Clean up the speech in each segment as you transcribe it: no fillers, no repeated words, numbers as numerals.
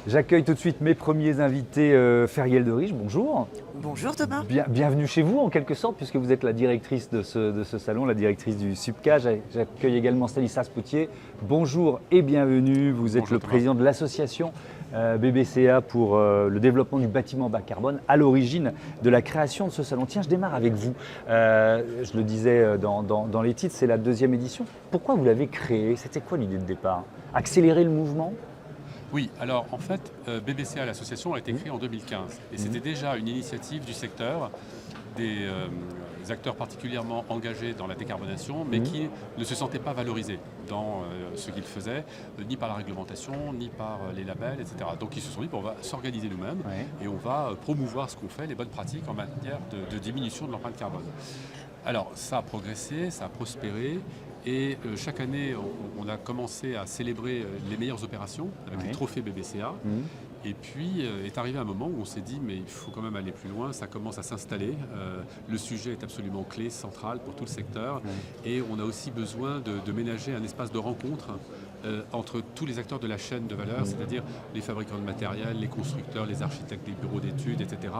J'accueille tout de suite mes premiers invités, Feriel de Riche, bonjour. Bonjour Thomas. Bienvenue chez vous en quelque sorte, puisque vous êtes la directrice de ce salon, la directrice du SUPCA. J'accueille également Stanislas Potier. Bonjour et bienvenue. Vous êtes le président de l'association BBCA pour le développement du bâtiment bas carbone, à l'origine de la création de ce salon. Tiens, je démarre avec vous. Je le disais dans les titres, c'est la deuxième édition. Pourquoi vous l'avez créé? C'était quoi l'idée de départ? Accélérer le mouvement? Oui, alors en fait, BBCA, l'association, a été créée en 2015 et c'était déjà une initiative du secteur, des acteurs particulièrement engagés dans la décarbonation, mais qui ne se sentaient pas valorisés dans ce qu'ils faisaient, ni par la réglementation, ni par les labels, etc. Donc ils se sont dit, on va s'organiser nous-mêmes et on va promouvoir ce qu'on fait, les bonnes pratiques en matière de diminution de l'empreinte carbone. Alors ça a progressé, ça a prospéré. Et chaque année, on a commencé à célébrer les meilleures opérations avec les trophées BBCA. Et puis est arrivé un moment où on s'est dit, mais il faut quand même aller plus loin, ça commence à s'installer. Le sujet est absolument clé, central pour tout le secteur. Et on a aussi besoin de ménager un espace de rencontre entre tous les acteurs de la chaîne de valeur, c'est-à-dire les fabricants de matériel, les constructeurs, les architectes, les bureaux d'études, etc.,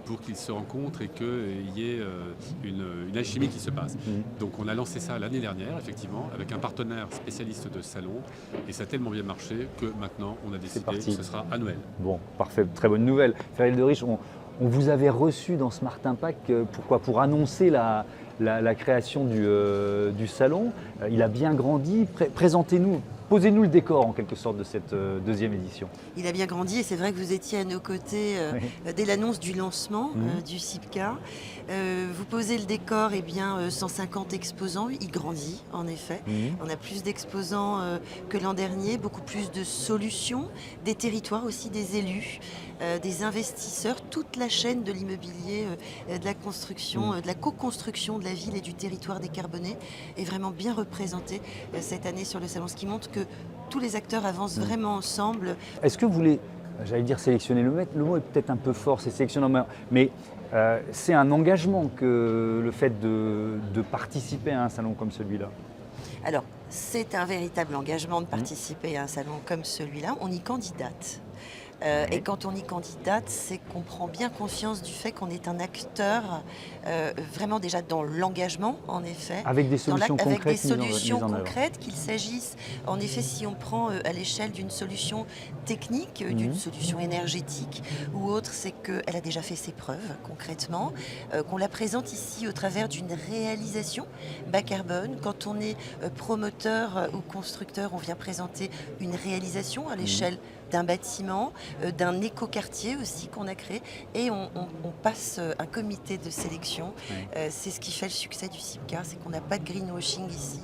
pour qu'ils se rencontrent et qu'il y ait une alchimie qui se passe. Donc on a lancé ça l'année dernière, effectivement, avec un partenaire spécialiste de salon, et ça a tellement bien marché que maintenant on a décidé que ce sera annuel. Bon, parfait, très bonne nouvelle. Feriel de Riche, on vous avait reçu dans Smart Impact, pourquoi? Pour annoncer la création du salon. Il a bien grandi. Présentez-nous, posez-nous le décor en quelque sorte de cette deuxième édition. Il a bien grandi et c'est vrai que vous étiez à nos côtés dès l'annonce du lancement du SIPCA. Vous posez le décor, 150 exposants, il grandit en effet. On a plus d'exposants que l'an dernier, beaucoup plus de solutions, des territoires aussi, des élus, des investisseurs, toute la chaîne de l'immobilier, de la construction, de la co-construction de la ville et du territoire décarboné est vraiment bien représentée cette année sur le salon, ce qui montre que tous les acteurs avancent vraiment ensemble. Est-ce que vous voulez, j'allais dire sélectionner le mot est peut-être un peu fort, c'est sélectionner, mais c'est un engagement que le fait de participer à un salon comme celui-là? Alors, c'est un véritable engagement de participer à un salon comme celui-là. On y candidate. Et quand on y candidate, c'est qu'on prend bien conscience du fait qu'on est un acteur vraiment déjà dans l'engagement, en effet. Avec des solutions concrètes. Avec des solutions concrètes, qu'il s'agisse, en effet, si on prend à l'échelle d'une solution technique, d'une solution énergétique ou autre, c'est qu'elle a déjà fait ses preuves concrètement, qu'on la présente ici au travers d'une réalisation bas carbone. Quand on est promoteur ou constructeur, on vient présenter une réalisation à l'échelle d'un bâtiment, d'un écoquartier aussi qu'on a créé, et on passe un comité de sélection. C'est ce qui fait le succès du SIPCA, c'est qu'on n'a pas de greenwashing ici.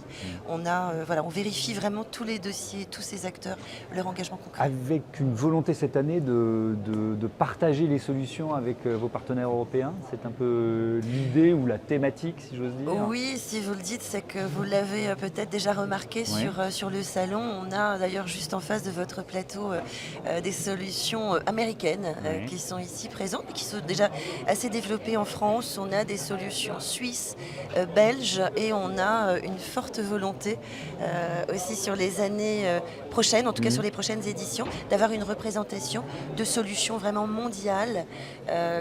On vérifie vraiment tous les dossiers, tous ces acteurs, leur engagement concret. Avec une volonté cette année de partager les solutions avec vos partenaires européens, c'est un peu l'idée ou la thématique, si j'ose dire? Oui, si vous le dites, c'est que vous l'avez peut-être déjà remarqué sur le salon. On a d'ailleurs juste en face de votre plateau des solutions américaines qui sont ici présentes, mais qui sont déjà assez développées en France. On a des solutions suisses, belges, et on a une forte volonté aussi sur les années prochaines, en tout cas sur les prochaines éditions, d'avoir une représentation de solutions vraiment mondiales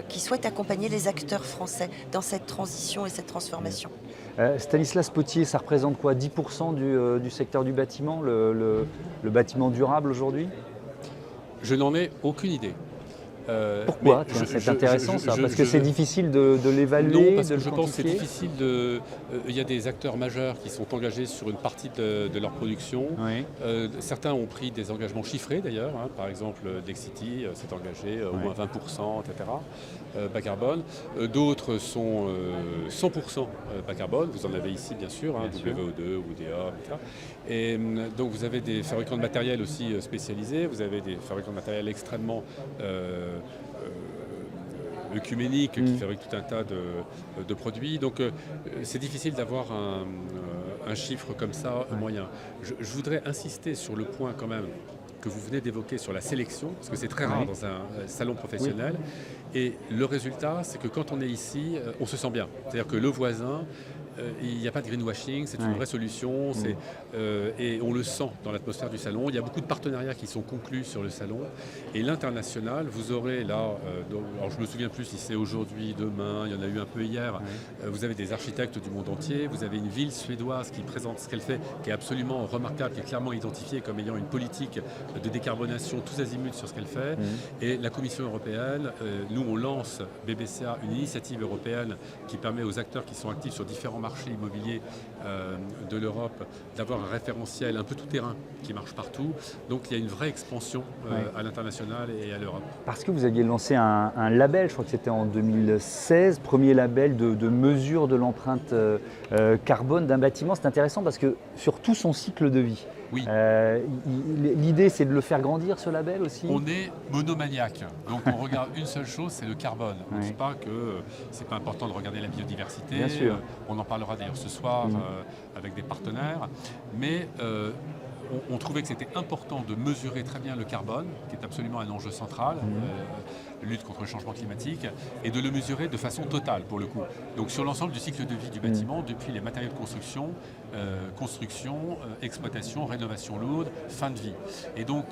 qui souhaitent accompagner les acteurs français dans cette transition et cette transformation. Stanislas Potier, ça représente quoi? 10% du secteur du bâtiment, le bâtiment durable aujourd'hui? Je n'en ai aucune idée. Pourquoi? C'est intéressant ça, parce que c'est difficile de l'évaluer, non, parce de que le je pense que c'est quantifier. difficile de... Il y a des acteurs majeurs qui sont engagés sur une partie de leur production. Certains ont pris des engagements chiffrés d'ailleurs. Par exemple, Dexity s'est engagé au moins 20%, etc. Bas carbone. D'autres sont 100% bas carbone. Vous en avez ici bien sûr, WO2, OUDA, etc. Et donc vous avez des fabricants de matériel aussi spécialisés. Vous avez des fabricants de matériel extrêmement œcuménique qui fabrique tout un tas de produits. Donc c'est difficile d'avoir un chiffre comme ça moyen. Je voudrais insister sur le point quand même que vous venez d'évoquer sur la sélection, parce que c'est très rare dans un salon professionnel. Et le résultat, c'est que quand on est ici, on se sent bien. C'est-à-dire que le voisin il n'y a pas de greenwashing, c'est une vraie solution, et on le sent dans l'atmosphère du salon. Il y a beaucoup de partenariats qui sont conclus sur le salon. Et l'international, vous aurez là, alors je me souviens plus si c'est aujourd'hui, demain, il y en a eu un peu hier, vous avez des architectes du monde entier, vous avez une ville suédoise qui présente ce qu'elle fait, qui est absolument remarquable, qui est clairement identifiée comme ayant une politique de décarbonation tous azimuts sur ce qu'elle fait. Et la Commission européenne, nous on lance BBCA, une initiative européenne qui permet aux acteurs qui sont actifs sur différents marchés immobiliers de l'Europe d'avoir un référentiel un peu tout terrain qui marche partout. Donc il y a une vraie expansion à l'international et à l'Europe. Parce que vous aviez lancé un label, je crois que c'était en 2016, premier label de mesure de l'empreinte carbone d'un bâtiment. C'est intéressant parce que sur tout son cycle de vie. Oui. L'idée, c'est de le faire grandir, ce label aussi. On est monomaniaque, donc on regarde une seule chose, c'est le carbone. On ne dit pas que c'est pas important de regarder la biodiversité. Bien sûr. On en parlera d'ailleurs ce soir avec des partenaires, mais on trouvait que c'était important de mesurer très bien le carbone, qui est absolument un enjeu central, lutte contre le changement climatique, et de le mesurer de façon totale pour le coup. Donc sur l'ensemble du cycle de vie du bâtiment, depuis les matériaux de construction, exploitation, rénovation lourde, fin de vie. Et donc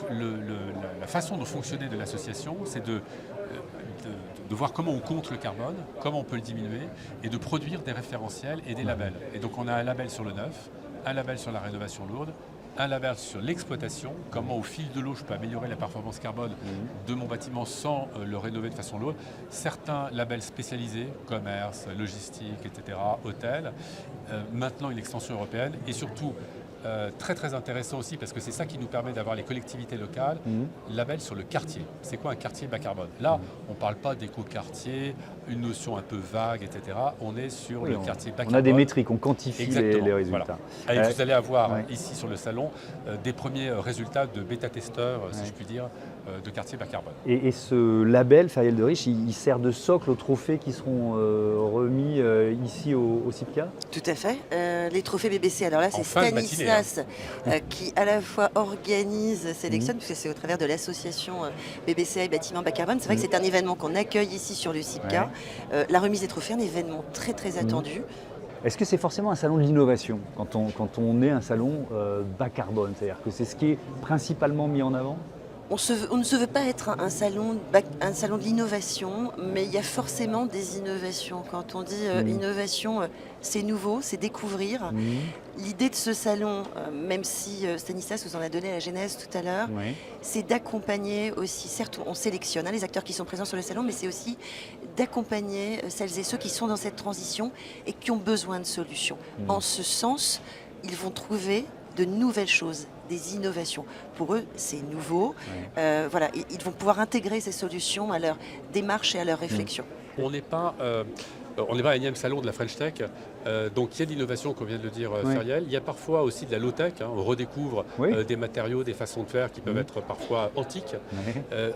la façon de fonctionner de l'association, c'est de voir comment on compte le carbone, comment on peut le diminuer, et de produire des référentiels et des labels. Et donc on a un label sur le neuf, un label sur la rénovation lourde, un label sur l'exploitation, comment au fil de l'eau je peux améliorer la performance carbone de mon bâtiment sans le rénover de façon lourde. Certains labels spécialisés, commerce, logistique, etc., hôtel. Maintenant une extension européenne et surtout très très intéressant aussi parce que c'est ça qui nous permet d'avoir les collectivités locales, label sur le quartier. C'est quoi un quartier bas carbone? Là, on ne parle pas d'éco-quartier, une notion un peu vague, etc. On est sur le quartier bas carbone. On a des métriques, on quantifie les résultats. Voilà. Et vous allez avoir ici sur le salon des premiers résultats de bêta-testeurs, si je puis dire, de quartier bas carbone. Et ce label Ferial de Riche, il sert de socle aux trophées qui seront remis ici au CIPCA? Tout à fait. Les trophées BBC, alors là c'est Stanislas qui à la fois organise, sélectionne, puisque c'est au travers de l'association BBCA et Bâtiments Bas Carbone. C'est vrai que c'est un événement qu'on accueille ici sur le CIPCA. La remise des trophées, un événement très très attendu. Est-ce que c'est forcément un salon de l'innovation quand on est un salon bas carbone? C'est-à-dire que c'est ce qui est principalement mis en avant? On ne se veut pas être un salon de l'innovation, mais il y a forcément des innovations. Quand on dit innovation, c'est nouveau, c'est découvrir. L'idée de ce salon, même si Stanislas vous en a donné la genèse tout à l'heure, c'est d'accompagner aussi, certes on sélectionne les acteurs qui sont présents sur le salon, mais c'est aussi d'accompagner celles et ceux qui sont dans cette transition et qui ont besoin de solutions. En ce sens, ils vont trouver de nouvelles choses, des innovations. Pour eux, c'est nouveau. Voilà, ils vont pouvoir intégrer ces solutions à leur démarche et à leur réflexion. On n'est pas un énième salon de la French Tech, donc il y a de l'innovation, comme vient de le dire Ferial. Il y a parfois aussi de la low-tech, on redécouvre des matériaux, des façons de faire qui peuvent être parfois antiques.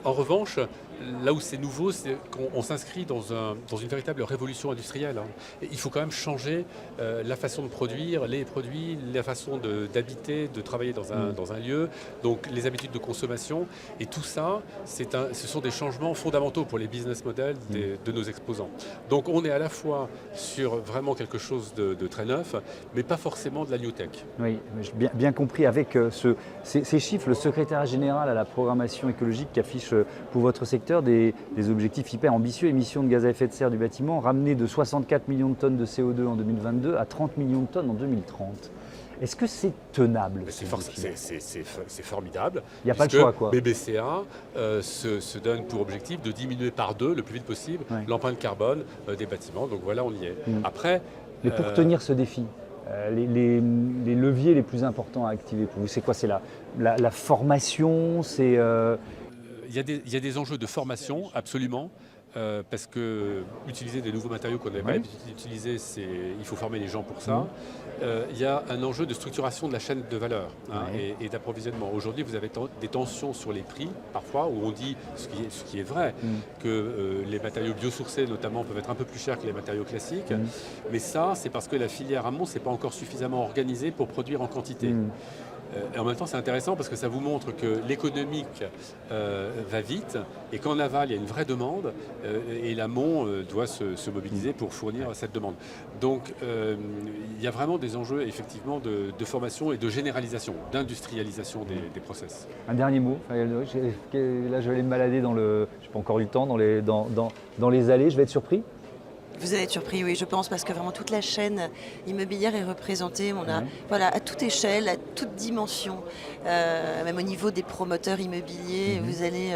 En revanche, là où c'est nouveau, c'est qu'on s'inscrit dans une véritable révolution industrielle. Et il faut quand même changer la façon de produire, les produits, la façon d'habiter, de travailler dans un lieu, donc les habitudes de consommation. Et tout ça, ce sont des changements fondamentaux pour les business models de nos exposants. Donc on est à la fois sur vraiment quelque chose de très neuf, mais pas forcément de la new tech. Oui, j'ai bien compris. Avec ces chiffres, le secrétaire général à la programmation écologique qui affiche pour votre secteur des objectifs hyper ambitieux, émissions de gaz à effet de serre du bâtiment, ramenées de 64 millions de tonnes de CO2 en 2022 à 30 millions de tonnes en 2030. Est-ce que c'est tenable? C'est formidable. Il n'y a pas de choix, quoi. BBCA se donne pour objectif de diminuer par 2 le plus vite possible l'empreinte carbone des bâtiments. Donc voilà, on y est. Après, mais pour tenir ce défi, les leviers les plus importants à activer pour vous, c'est quoi? C'est la formation, c'est... Il y a des enjeux de formation, absolument. Parce que utiliser des nouveaux matériaux qu'on n'avait pas utilisés, il faut former les gens pour ça. Il y a un enjeu de structuration de la chaîne de valeur et d'approvisionnement. Aujourd'hui, vous avez des tensions sur les prix, parfois, où on dit, ce qui est vrai, que les matériaux biosourcés, notamment, peuvent être un peu plus chers que les matériaux classiques. Mais ça, c'est parce que la filière amont, c'est pas encore suffisamment organisée pour produire en quantité. Et en même temps, c'est intéressant parce que ça vous montre que l'économique va vite et qu'en aval, il y a une vraie demande et l'amont doit se mobiliser pour fournir cette demande. Donc, il y a vraiment des enjeux effectivement de formation et de généralisation, d'industrialisation des process. Un dernier mot. Là, je vais aller me balader je n'ai pas encore eu le temps, dans les allées. Je vais être surpris. Vous allez être surpris, oui, je pense, parce que vraiment toute la chaîne immobilière est représentée. On a, voilà, à toute échelle, à toute dimension, même au niveau des promoteurs immobiliers, vous allez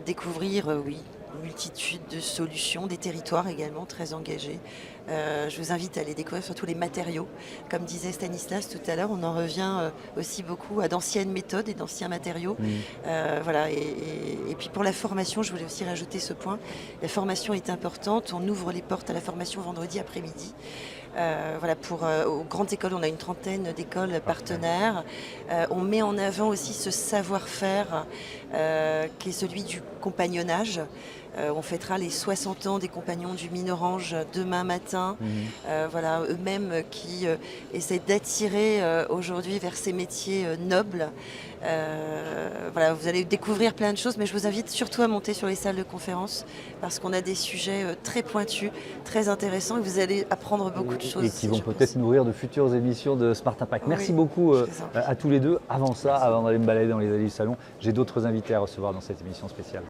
découvrir, oui, une multitude de solutions, des territoires également très engagés. Je vous invite à aller découvrir surtout les matériaux. Comme disait Stanislas tout à l'heure, on en revient aussi beaucoup à d'anciennes méthodes et d'anciens matériaux. Voilà, et puis pour la formation, je voulais aussi rajouter ce point. La formation est importante. On ouvre les portes à la formation vendredi après-midi. Voilà, aux grandes écoles, on a une trentaine d'écoles partenaires. On met en avant aussi ce savoir-faire qui est celui du compagnonnage. On fêtera les 60 ans des compagnons du Mine-Orange demain matin. Voilà, eux-mêmes qui essaient d'attirer aujourd'hui vers ces métiers nobles. Voilà, vous allez découvrir plein de choses, mais je vous invite surtout à monter sur les salles de conférence parce qu'on a des sujets très pointus, très intéressants et vous allez apprendre beaucoup de choses. Et qui vont peut-être nourrir de futures émissions de Smart Impact. Merci beaucoup à tous les deux. Avant d'aller me balader dans les allées du salon, j'ai d'autres invités à recevoir dans cette émission spéciale.